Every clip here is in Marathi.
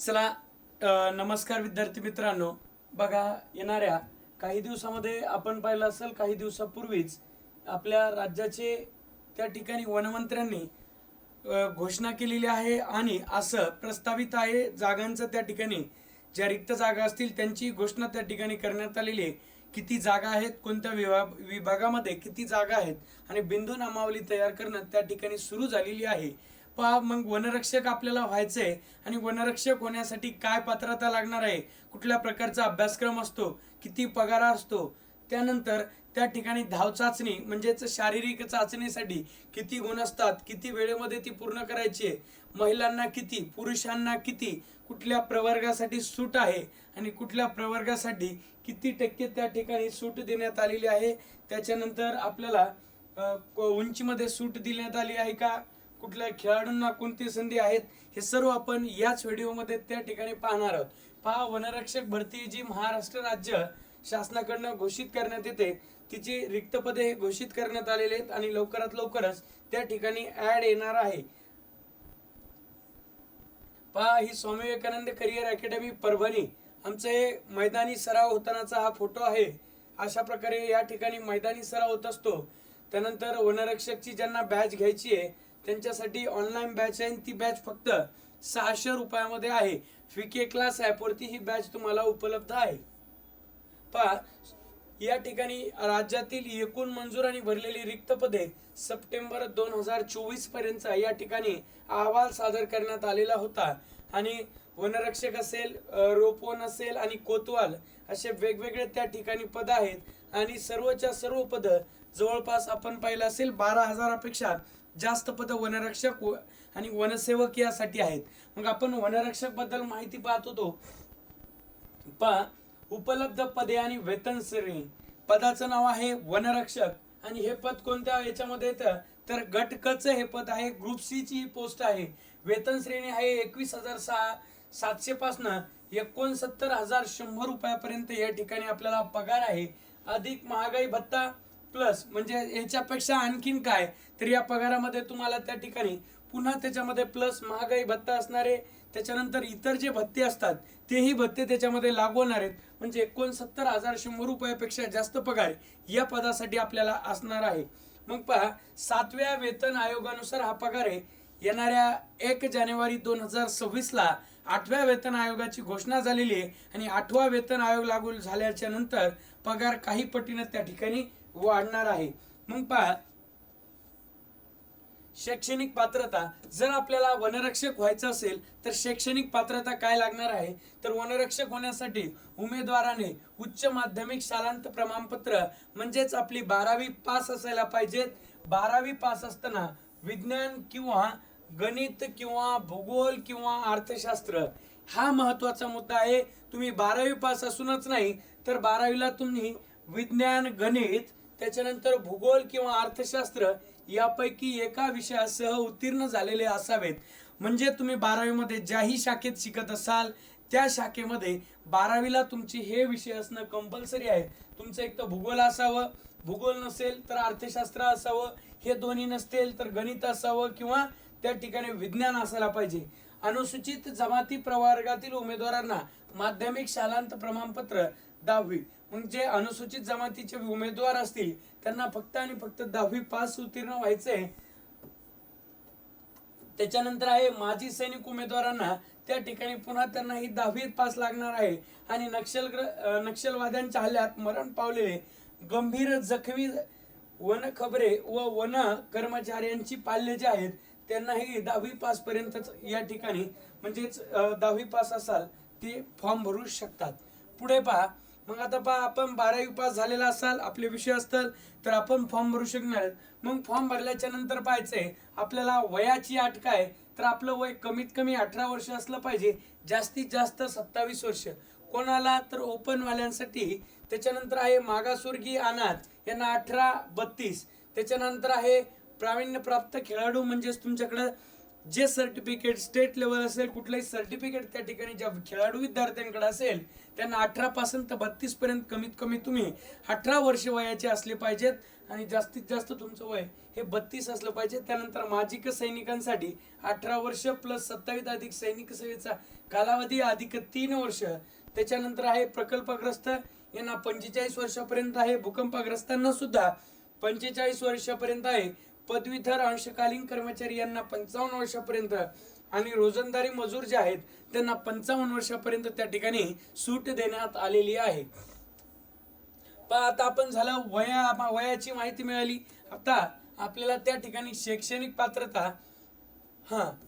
चला नमस्कार विद्यार्थी मित्रांनो. बघा, येणाऱ्या काही दिवसामध्ये आपण पाहिलं असेल, काही दिवसापूर्वीच आपल्या राज्याचे त्या ठिकाणी वनमंत्र्यांनी घोषणा केलेली आहे आणि असं प्रस्तावित आहे जागांचं त्या ठिकाणी ज्या रिक्त जागा असतील त्यांची घोषणा त्या ठिकाणी करण्यात आलेली आहे. किती जागा आहेत, कोणत्या विभागामध्ये किती जागा आहेत आणि बिंदू नामावली तयार करणं त्या ठिकाणी सुरू झालेली आहे. पहा, मग वनरक्षक आपल्याला व्हायचंय आणि वनरक्षक होण्यासाठी काय पात्रता लागणार आहे, कुठल्या प्रकारचा अभ्यासक्रम असतो, किती पगार असतो, त्यानंतर त्या ठिकाणी धाव चाचणी म्हणजेच शारीरिक चाचणीसाठी किती गुण असतात, किती वेळेमध्ये ती पूर्ण करायची आहे, महिलांना किती, पुरुषांना किती, कुठल्या प्रवर्गासाठी सूट आहे आणि कुठल्या प्रवर्गासाठी किती टक्के त्या ठिकाणी सूट देण्यात आलेली आहे. त्याच्यानंतर आपल्याला उंचीमध्ये सूट देण्यात आली आहे का, कुठल्या खेळाडूंना कोणती संधी आहेत, हे सर्व आपण याच व्हिडिओमध्ये त्या ठिकाणी पाहणार आहोत. पहा, वनरक्षक भरती जी महाराष्ट्र राज्य शासनाकडून घोषित करण्यात येते तिची रिक्त पदे घोषित करण्यात आलेले आहेत आणि लवकरात लवकरच त्या ठिकाणी ऍड येणार आहे. पहा, ही स्वामी विवेकानंद करिअर अकॅडमी परभणी आमचे मैदानी सराव होतानाचा हा फोटो आहे. अशा प्रकारे या ठिकाणी मैदानी सराव होत असतो. त्यानंतर वनरक्षकची ज्यांना बॅच घ्यायची आहे त्यांच्यासाठी ऑनलाईन बॅच आहे. ती बॅच फक्त 600 रुपयामध्ये आहे. फीके क्लास ॲपवरती ही बॅच तुम्हाला उपलब्ध आहे. पहा, या ठिकाणी राज्यातील एकूण मंजूर आणि भरलेली रिक्त पदे सप्टेंबर 2024 पर्यंत या ठिकाणी अहवाल सादर करण्यात आलेला होता आणि वनरक्षक असेल, रोपवन असेल आणि कोतवाल असे वेगवेगळे त्या ठिकाणी पद आहेत आणि सर्वच्या सर्व पद जवळपास आपण पाहिलं असेल 12,000पेक्षा जास्त पद वनरक्षक आणि वनसेवक यासाठी आहेत. मग आपण वनरक्षक बद्दल माहिती पाहत होतो. पहा, उपलब्ध पदे आणि वेतन श्रेणी. पदाचं नाव आहे वनरक्षक आणि हे पद कोणत्या याच्यामध्ये येतं तर गट क चं हे पद आहे. ग्रुप सी ची ही पोस्ट आहे. वेतन श्रेणी आहे 21,700 पासून 69,100 रुपयापर्यंत या ठिकाणी आपल्याला पगार आहे. अधिक महागाई भत्ता प्लस म्हणजे याच्यापेक्षा आणखीन काय तर या पगारामध्ये तुम्हाला त्या ठिकाणी पुन्हा त्याच्यामध्ये प्लस महागाई भत्ता असणार आहे. त्याच्यानंतर इतर जे भत्ते असतात तेही भत्ते त्याच्यामध्ये लागू होणार आहेत. म्हणजे 69,100 रुपयापेक्षा जास्त पगार या पदासाठी आपल्याला असणार आहे. मग पहा, 7व्या वेतन आयोगानुसार हा पगार आहे. येणाऱ्या 1 जानेवारी 2026 ला 8व्या वेतन आयोगाची घोषणा झालेली आहे आणि 8वा वेतन आयोग लागू झाल्याच्या नंतर पगार काही पटीने त्या ठिकाणी वाढणार आहे. मग पहा, शैक्षणिक पात्रता. जर आपल्याला वनरक्षक व्हायचं असेल तर शैक्षणिक पात्रता काय लागणार आहे तर वनरक्षक होण्यासाठी उमेदवाराने उच्च माध्यमिक शालांत प्रमाणपत्र म्हणजेच आपली 12वी पास असायला पाहिजेत. 12वी पास असताना विज्ञान किंवा गणित किंवा भूगोल किंवा अर्थशास्त्र हा महत्वाचा मुद्दा आहे. तुम्ही 12वी पास असूनच नाही तर 12वीला तुम्ही विज्ञान, गणित, त्याच्यानंतर भूगोल किंवा अर्थशास्त्र यापैकी एका विषयासह उत्तीर्ण झालेले असावेत. म्हणजे तुम्ही 12वी मध्ये ज्याही शाखेत शिकत असाल त्या शाखेमध्ये 12वीला तुमचे हे विषय असणं कंपल्सरी आहे. तुमचं एक तर भूगोल असावं, भूगोल नसेल तर अर्थशास्त्र असावं, हे दोन्ही नसतील तर गणित असावं किंवा त्या ठिकाणी विज्ञान असायला पाहिजे. अनुसूचित जमाती प्रवर्गातील उमेदवारांना माध्यमिक शालांत प्रमाणपत्र 10वी. म्हणजे अनुसूचित जमातीचे उमेदवार असतील त्यांना फक्त आणि फक्त 10वी पास उत्तीर्ण व्हायचंय. त्याच्यानंतर आहे माजी सैनिक उमेदवारांना त्या ठिकाणी पुन्हा त्यांना ही 10वी पास लागणार आहे आणि नक्षलवाद्यांच्या हल्ल्यात मरण पावलेले गंभीर जखमी वन खबरे व वन कर्मचाऱ्यांची पाल्य जे आहेत त्यांनाही 10वी पास पर्यंतच या ठिकाणी म्हणजेच 10वी पास असाल ते फॉर्म भरू शकतात. पुढे पहा, मग आता पहा, आपण 12वी पास झालेला असाल, आपले विषय असतात तर आपण फॉर्म भरू शकणार. मग फॉर्म भरल्याच्या नंतर पाहायचंय आपल्याला वयाची अट काय तर आपलं वय कमीत कमी 18 वर्ष असलं पाहिजे, जास्तीत जास्त 27 वर्ष. कोणाला तर ओपन वाल्यांसाठी. त्याच्यानंतर आहे मागासवर्गीय अनाथ यांना 18-32. त्याच्यानंतर आहे प्रावीण्यप्राप्त खेळाडू म्हणजेच तुमच्याकडे जे सर्टिफिकेट स्टेट लेवल असेल, कुठलंही सर्टिफिकेट त्या ठिकाणी ज्या खेळाडू विद्यार्थ्यांकडे असेल त्यांना 18 पासून तर 32 पर्यंत कमीत कमी तुम्ही 18 वर्ष वयाचे असले पाहिजेत आणि जास्तीत जास्त तुमचं वय हे 32 असलं पाहिजे. त्यानंतर माजी सैनिकांसाठी 18 वर्ष प्लस 27 अधिक सैनिक सेवेचा कालावधी अधिक 3 वर्ष. त्याच्यानंतर आहे प्रकल्पग्रस्त, यांना 45 वर्षापर्यंत आहे. भूकंपग्रस्तांना सुद्धा 45 वर्षापर्यंत आहे. पदवीधर अंशकालीन कर्मचारी यांना 55 वर्षापर्यंत आणि रोजंदारी मजूर जे आहेत त्यांना 55 वर्षापर्यंत त्या ठिकाणी सूट देण्यात आलेली आहे. आता आपण झालं वयाची माहिती मिळाली. आता आपल्याला त्या ठिकाणी शैक्षणिक पात्रता,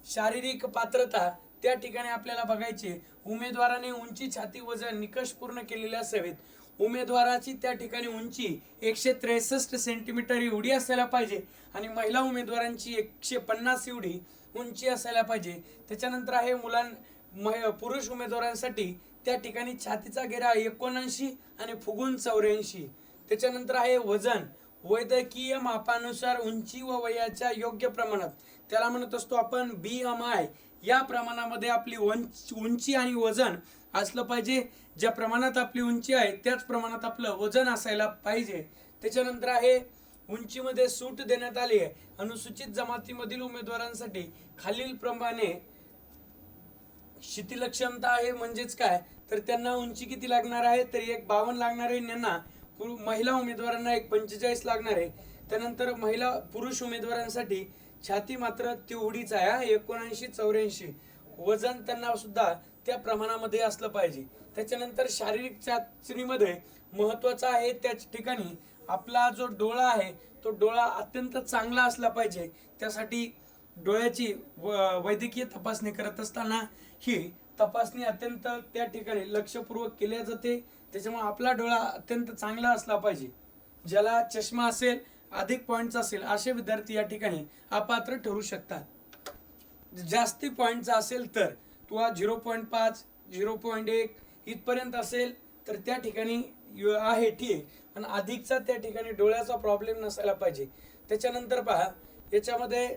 शारीरिक पात्रता त्या ठिकाणी आपल्याला बघायचे. उमेदवाराने उंची, छाती, वजन निकष पूर्ण केलेले असावेत. उमेदवाराची त्या ठिकाणी उंची 163 सेंटीमीटर एवढी असायला पाहिजे आणि महिला उमेदवारांची 150 एवढी उंची असायला पाहिजे. त्याच्यानंतर आहे पुरुष उमेदवारांसाठी त्या ठिकाणी छातीचा घेरा 79 आणि फुगून 84. त्याच्यानंतर आहे वजन, वैद्यकीय मापानुसार उंची व वयाच्या योग्य प्रमाणात, त्याला म्हणत असतो आपण BMI, या प्रमाणामध्ये आपली उंची आणि वजन असलं पाहिजे. ज्या प्रमाणात आपली उंची आहे त्याच प्रमाणात आपलं वजन असायला पाहिजे. त्याच्यानंतर आहे उंचीमध्ये सूट देण्यात आली आहे. अनुसूचित जमातीमधील उमेदवारांसाठी खालील प्रमाणे शिथिलक्षमता आहे. म्हणजेच काय तर त्यांना उंची किती लागणार आहे तर 152 लागणार आहे. यांना महिला उमेदवारांना 145 लागणार आहे. त्यानंतर पुरुष उमेदवारांसाठी छाती मात्र तेवढीच आहे 79 84. वजन त्यांना सुद्धा त्या प्रमाणामध्ये असलं पाहिजे. त्याच्यानंतर शारीरिक चाचणीमध्ये महत्वाचा आहे त्या ठिकाणी आपला जो डोळा आहे तो डोळा अत्यंत चांगला असला पाहिजे. त्यासाठी डोळ्याची वैद्यकीय तपासणी करत असताना ही तपासणी अत्यंत त्या ठिकाणी लक्षपूर्वक केली जाते. त्याच्यामुळे आपला डोळा अत्यंत चांगला असला पाहिजे. ज्याला चष्मा असेल, अधिक पॉइंटचा असेल, असे विद्यार्थी या ठिकाणी अपात्र ठरू शकतात. जास्ती पॉइंटचा असेल तर किंवा 0.5 0.1 इथपर्यंत असेल तर त्या ठिकाणी आहे ठीक आहे, पण अधिकचा त्या ठिकाणी डोळ्याचा प्रॉब्लेम नसायला पाहिजे. त्याच्यानंतर पहा याच्यामध्ये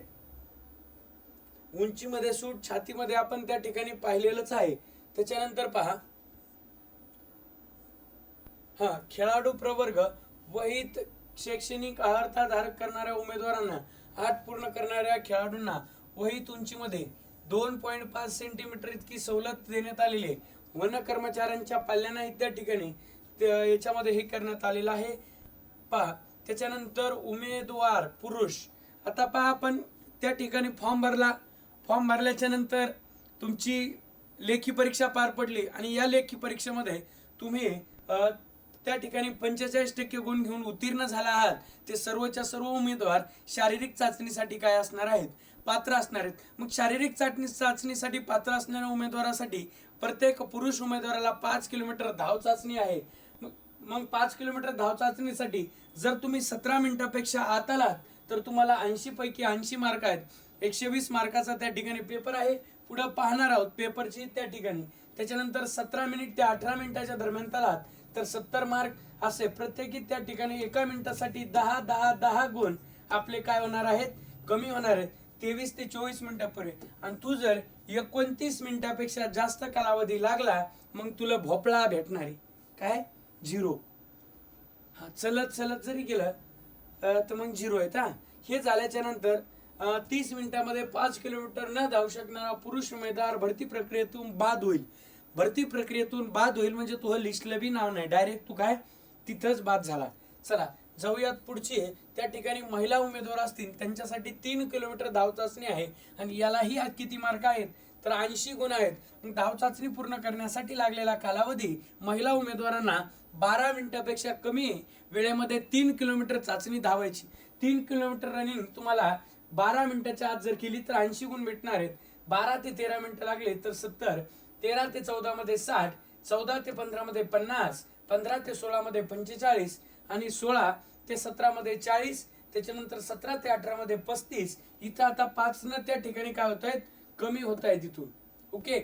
उंचीमध्ये सूट, छातीमध्ये आपण त्या ठिकाणी पाहिलेलंच आहे. त्याच्यानंतर पहा खेळाडू प्रवर्ग, वहीत शैक्षणिक अर्हता धारक करणाऱ्या उमेदवारांना 8 पूर्ण करणाऱ्या खेळाडूंना वहीत उंचीमध्ये 2.5 सेंटीमीटर इतकी सवलत देण्यात आलेली आहे. वन कर्मचाऱ्यांच्या पाल्यांना त्या ठिकाणी याच्यामध्ये हे करण्यात आलेलं आहे. पहा त्याच्यानंतर उमेदवार पुरुष, आता पहा आपण त्या ठिकाणी फॉर्म भरला. फॉर्म भरल्याच्या नंतर तुमची लेखी परीक्षा पार पडली आणि या लेखी परीक्षेमध्ये तुम्ही त्या ठिकाणी 45% गुण घेऊन उत्तीर्ण झाला आहात. ते सर्वच्या सर्व उमेदवार शारीरिक चाचणीसाठी काय असणार आहेत, पात्र असणार आहेत. मग शारीरिक चाचणीसाठी पात्र असणाऱ्या उमेदवारासाठी प्रत्येक पुरुष उमेदवाराला 5 किलोमीटर धाव चाचणी आहे. मग 5 किलोमीटर धाव चाचणीसाठी जर तुम्ही 17 मिनिटापेक्षा आत आलात तर तुम्हाला 80 पैकी 80 मार्क आहेत. 120 मार्काचा त्या ठिकाणी पेपर आहे. पुढे पाहणार आहोत पेपरची त्या ठिकाणी. त्याच्यानंतर 17 मिनिट ते 18 मिनिटाच्या दरम्यान आलात तर 70 मार्क असे प्रत्येकी त्या ठिकाणी एका मिनिटासाठी 10 गुण आपले काय होणार आहेत, कमी होणार आहेत. 23 ते 24 मिनिटापर्यंत. आणि तू जर 29 मिनिटापेक्षा जास्त कालावधी लागला मग तुला भोपळा भेटणार आहे, काय 0. चलत जरी गेलं तर मग 0 आहेत. हे झाल्याच्या नंतर 30 मिनिटांमध्ये 5 किलोमीटर न धावू शकणारा पुरुष उमेदवार भरती प्रक्रियेतून बाद होईल. भरती प्रक्रियेतून बाद होईल म्हणजे तुझं लिस्टला बी नाव नाही, डायरेक्ट तू काय तिथंच बाद झाला. चला जाऊयात पुढची. त्या ठिकाणी महिला उमेदवार असतील त्यांच्यासाठी 3 किलोमीटर धाव चाचणी आहे आणि यालाही किती मार्क आहेत तर 80 गुण आहेत. धाव चाचणी पूर्ण करण्यासाठी लागलेला कालावधी महिला उमेदवारांना 12 मिनिटापेक्षा कमी वेळेमध्ये 3 किलोमीटर चाचणी धावायची. 3 किलोमीटर रनिंग तुम्हाला 12 मिनिटाच्या आत जर केली तर 80 गुण भेटणार आहेत. 12 ते 13 मिनिटं लागले तर 70, 13 ते 14 मध्ये 60, 14 ते 15 मध्ये 50, 15 ते 16 मध्ये 45 आणि 16 ते 17 मध्ये 40. त्याच्यानंतर 17 ते 18 मध्ये 35. इथं आता 5 न त्या ठिकाणी काय होत आहेत, कमी होत आहेत इथून. ओके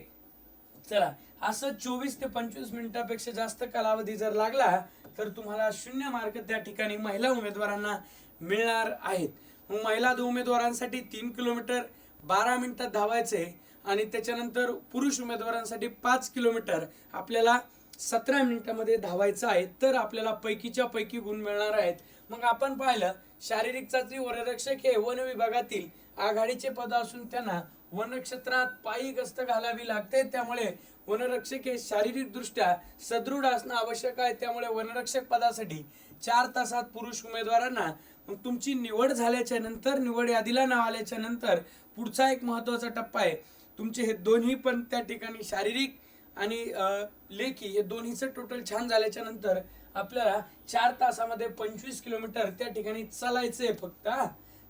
चला, असं 24 ते 25 मिनिटापेक्षा जास्त कालावधी जर लागला तर तुम्हाला 0 मार्क त्या ठिकाणी महिला उमेदवारांना मिळणार आहेत. मग महिला उमेदवारांसाठी 3 किलोमीटर 12 मिनिटात धावायचे आणि त्याच्यानंतर पुरुष उमेदवारांसाठी 5 किलोमीटर आपल्याला 17 मिनिटांमध्ये धावायचं आहे, तर आपल्याला पैकीच्या पैकी गुण मिळणार आहेत. मग आपण पाहिलं शारीरिक चाचणी वनरक्षक हे वन विभागातील आघाडीचे पद असून त्यांना वनक्षेत्रात पायी गस्त घालावी लागते. त्यामुळे वनरक्षक हे शारीरिक दृष्ट्या सदृढ असणं आवश्यक आहे. त्यामुळे वनरक्षक पदासाठी 4 तासात पुरुष उमेदवारांना, मग तुमची निवड झाल्याच्या नंतर, निवड यादीला नाव आल्याच्या नंतर पुढचा एक महत्वाचा टप्पा आहे, तुमचे हे दोन्ही पण त्या ठिकाणी शारीरिक आणि लेखी हे दोन्हीचं टोटल छान झाल्याच्या नंतर आपल्याला 4 तासामध्ये 25 किलोमीटर त्या ठिकाणी चालायचंय फक्त,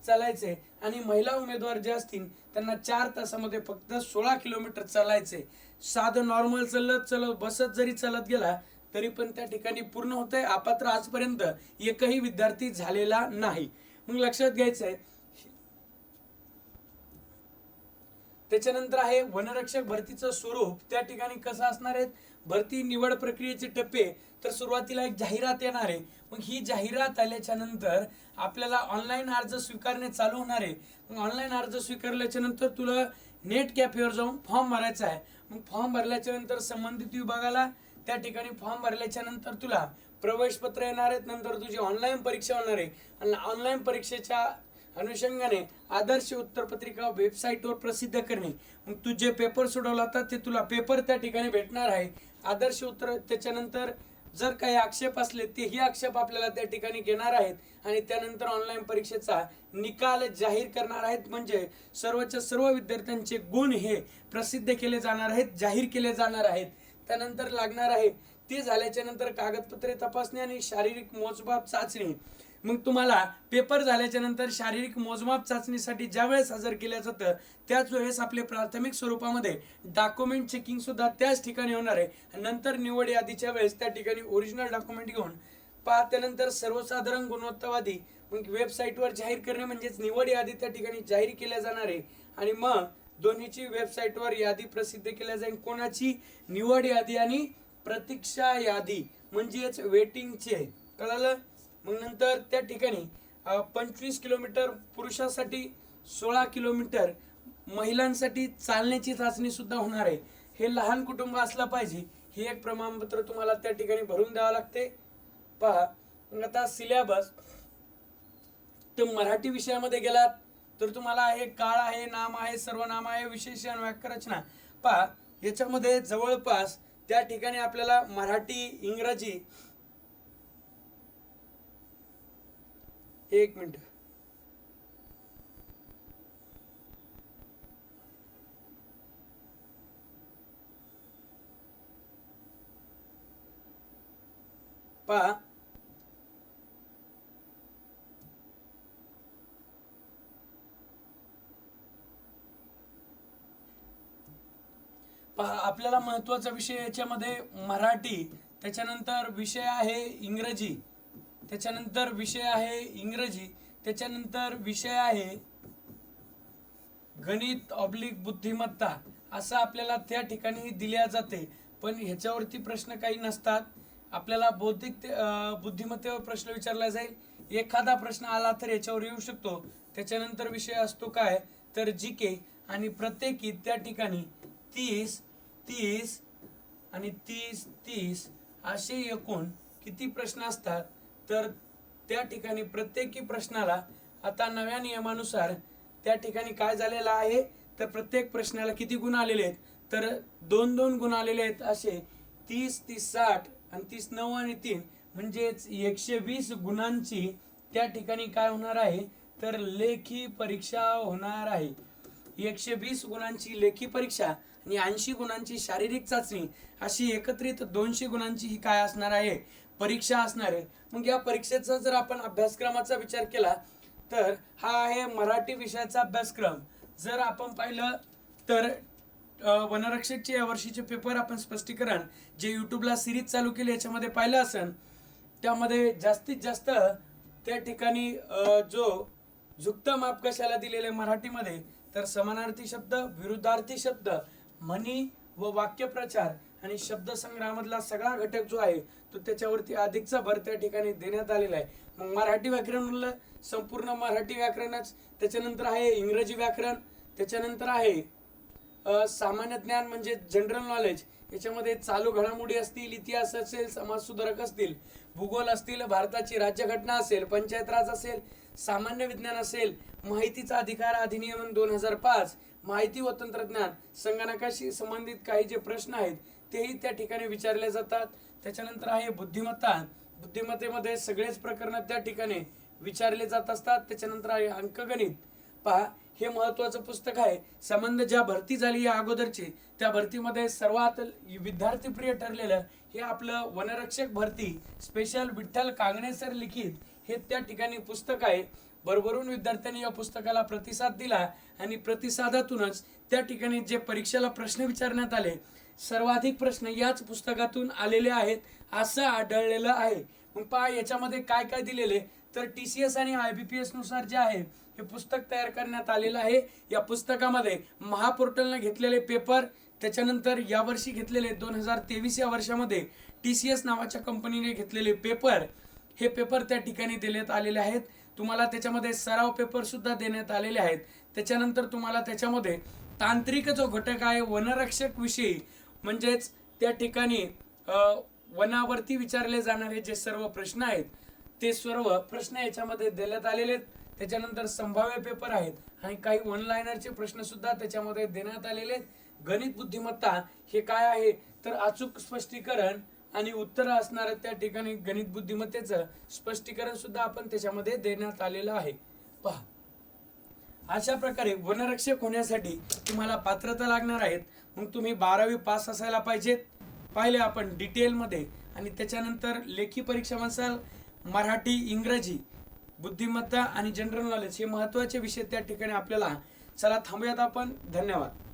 चालायचे. आणि महिला उमेदवार जे असतील त्यांना 4 तासामध्ये फक्त 16 किलोमीटर चालायचे. साधं नॉर्मल चालत बसत जरी चालत गेला तरी पण त्या ठिकाणी पूर्ण होतंय. अपात्र आजपर्यंत एकही विद्यार्थी झालेला नाही. मग लक्षात घ्यायचंय. त्याच्यानंतर आहे वनरक्षक भरतीचं स्वरूप त्या ठिकाणी कसं असणार आहे. भरती निवड प्रक्रियेचे टप्पे, तर सुरुवातीला एक जाहिरात येणार आहे. मग ही जाहिरात आल्याच्या नंतर आपल्याला ऑनलाईन अर्ज स्वीकारणे चालू होणार आहे. मग ऑनलाईन अर्ज स्वीकारल्याच्या नंतर तुला नेट कॅफेवर जाऊन फॉर्म भरायचा आहे. मग फॉर्म भरल्याच्या नंतर संबंधित विभागाला त्या ठिकाणी फॉर्म भरल्याच्या नंतर तुला प्रवेश पत्र येणार आहेत. नंतर तुझी ऑनलाईन परीक्षा होणार आहे आणि ऑनलाईन परीक्षेच्या अनुषंगाने आदर्श उत्तरपत्रिका वेबसाईटवर प्रसिद्ध करणे. मग तू जे पेपर सोडवला होता ते तुला पेपर त्या ठिकाणी भेटणार आहे. आदर्श उत्तर, त्याच्यानंतर जर काही आक्षेप असले तेही आक्षेप आपल्याला त्या ठिकाणी घेणार आहेत आणि त्यानंतर ऑनलाईन परीक्षेचा निकाल जाहीर करणार आहेत. म्हणजे सर्वच्या सर्व विद्यार्थ्यांचे गुण हे प्रसिद्ध केले जाणार आहेत, जाहीर केले जाणार आहेत. त्यानंतर लागणार आहे ते झाल्याच्या नंतर कागदपत्रे तपासणी आणि शारीरिक मोजमाप चाचणी. मग तुम्हाला पेपर झाल्याच्या नंतर शारीरिक मोजमाप चाचणीसाठी ज्या वेळेस हजर केलं जातं त्याच वेळेस आपले प्राथमिक स्वरूपामध्ये डॉक्युमेंट चेकिंग सुद्धा त्याच ठिकाणी होणार आहे. नंतर निवड यादीच्या वेळेस त्या ठिकाणी ओरिजिनल डॉक्युमेंट घेऊन त्यानंतर सर्वसाधारण गुणवत्तावादी मग वेबसाईटवर जाहीर करणे म्हणजेच निवड यादी त्या ठिकाणी जाहीर केल्या जाणार आहे. आणि मग दोन्हीची वेबसाईटवर यादी प्रसिद्ध केल्या जाईल. कोणाची? निवड यादी आणि प्रतीक्षा यादी म्हणजेच वेटिंगचे. कळालं? मग नंतर त्या ठिकाणी 25 किलोमीटर पुरुषांसाठी, 16 किलोमीटर महिलांसाठी चालण्याची चाचणी सुद्धा होणार आहे. हे लहान कुटुंब असलं पाहिजे, हे एक प्रमाणपत्र तुम्हाला त्या ठिकाणी भरून द्यावं लागते. पहा, मग आता सिलेबस, तर मराठी विषयामध्ये गेलात तर तुम्हाला आहे काळ आहे, नाम आहे, सर्वनाम आहे, विशेषण, वाक्यरचना. पहा, याच्यामध्ये जवळपास त्या ठिकाणी आपल्याला मराठी, इंग्रजी, एक मिनिट, पहा आपल्याला महत्वाचा विषय याच्यामध्ये मराठी, त्याच्यानंतर विषय आहे इंग्रजी, त्याच्यानंतर विषय आहे इंग्रजी, त्याच्यानंतर विषय आहे गणित ऑब्लिक बुद्धिमत्ता, असं आपल्याला त्या ठिकाणी दिल्या जाते. पण ह्याच्यावरती प्रश्न काही नसतात. आपल्याला बौद्धिक बुद्धिमत्तेवर प्रश्न विचारला जाईल. एखादा प्रश्न आला तर याच्यावर येऊ शकतो. त्याच्यानंतर विषय असतो काय तर जीके, आणि प्रत्येकी त्या ठिकाणी 30 आणि 30 असे एकूण किती प्रश्न असतात. तर त्या ठिकाणी प्रत्येकी प्रश्नाला आता नव्या नियमानुसार त्या ठिकाणी काय झालेलं आहे तर प्रत्येक प्रश्नाला किती गुण आलेले आहेत तर 2 गुण आलेले आहेत. असे 30, 60 आणि 30, 9 आणि 3 म्हणजेच 120 गुणांची त्या ठिकाणी काय होणार आहे तर लेखी परीक्षा होणार आहे. 120 गुणांची लेखी परीक्षा आणि 80 गुणांची शारीरिक चाचणी, अशी एकत्रित 200 गुणांची ही काय असणार आहे परीक्षा असणार आहे. मग या परीक्षेचा जर आपण अभ्यासक्रमाचा विचार केला तर हा आहे मराठी विषयाचा अभ्यासक्रम. जर आपण पाहिलं तर वनरक्षकचे या वर्षीचे पेपर आपण स्पष्टीकरण जे युट्यूबला सिरीज चालू केली याच्यामध्ये पाहिलं असेल, त्यामध्ये जास्तीत जास्त त्या ठिकाणी जो झुकता माप कशाला दिलेले मराठीमध्ये तर समानार्थी शब्द, विरुद्धार्थी शब्द, म्हणी व वाक्यप्रचार आणि शब्दसंग्रहामधला सगळा घटक जो आहे तो त्याच्यावरती अधिकचा भर त्या ठिकाणी देण्यात आलेला आहे. मग मराठी व्याकरण म्हणलं संपूर्ण मराठी व्याकरणच, त्याच्यानंतर आहे इंग्रजी व्याकरण, त्याच्यानंतर आहे सामान्य ज्ञान म्हणजे जनरल नॉलेज. याच्यामध्ये चालू घडामोडी असतील, इतिहास असेल, समाजसुधारक असतील, भूगोल असतील, भारताची राज्यघटना असेल, पंचायत राज असेल, सामान्य विज्ञान असेल, माहितीचा अधिकार अधिनियम 2005, माहिती व तंत्रज्ञान, संगणकाशी संबंधित काही जे प्रश्न आहेत तेही त्या ठिकाणी विचारले जातात. त्याच्यानंतर आहे बुद्धिमत्ता. बुद्धिमत्तेमध्ये सगळेच प्रकरण त्या ठिकाणी विचारले जात असतात. त्याच्यानंतर आहे अंकगणित. पहा, हे महत्वाचं पुस्तक आहे. संबंध ज्या भरती झाली या अगोदरची त्या भरतीमध्ये सर्वात विद्यार्थीप्रिय ठरलेलं हे आपलं वनरक्षक भरती स्पेशल विठ्ठल कांगणे सर लिखित हे त्या ठिकाणी पुस्तक आहे. भरभरून विद्यार्थ्यांनी या पुस्तकाला प्रतिसाद दिला आणि प्रतिसादातूनच त्या ठिकाणी जे परीक्षेला प्रश्न विचारण्यात आले सर्वाधिक प्रश्न याच पुस्तकातून आलेले आहेत असं आढळलेलं आहे. मग पहा याच्यामध्ये काय काय दिलेले तर TCS आणि IBPS नुसार जे आहे हे पुस्तक तयार करण्यात आलेलं आहे. या पुस्तकामध्ये महापोर्टलने घेतलेले पेपर, त्याच्यानंतर यावर्षी घेतलेले 2023 या वर्षामध्ये TCS नावाच्या कंपनीने घेतलेले पेपर, हे पेपर त्या ठिकाणी देण्यात आलेले आहेत. तुम्हाला त्याच्यामध्ये सराव पेपर सुद्धा देण्यात आलेले आहेत. त्याच्यानंतर तुम्हाला त्याच्यामध्ये तांत्रिक जो घटक आहे वनरक्षक विषयी म्हणजेच त्या ठिकाणी वनावरती विचारले जाणारे जे सर्व प्रश्न आहेत ते सर्व प्रश्न याच्यामध्ये देण्यात आलेले आहेत. त्याच्यानंतर संभाव्य पेपर आहेत आणि काही वन लाइनरचे प्रश्न सुद्धा त्याच्यामध्ये देण्यात आलेले आहेत. गणित बुद्धिमत्ता हे काय आहे तर अचूक स्पष्टीकरण आणि उत्तर असणारं त्या ठिकाणी गणित बुद्धिमत्तेचं स्पष्टीकरण सुद्धा आपण त्याच्यामध्ये देण्यात आलेलं आहे. पहा, अशा प्रकारे वनरक्षक होण्यासाठी तुम्हाला पात्रता लागणार आहेत. मग तुम्ही 12वी पास असायला पाहिजेत, पाहिले आपण डिटेलमध्ये. आणि त्याच्यानंतर लेखी परीक्षा म्हणसाल मराठी, इंग्रजी, बुद्धिमत्ता आणि जनरल नॉलेज हे महत्त्वाचे विषय त्या ठिकाणी आपल्याला. चला थांबूयात आपण. धन्यवाद.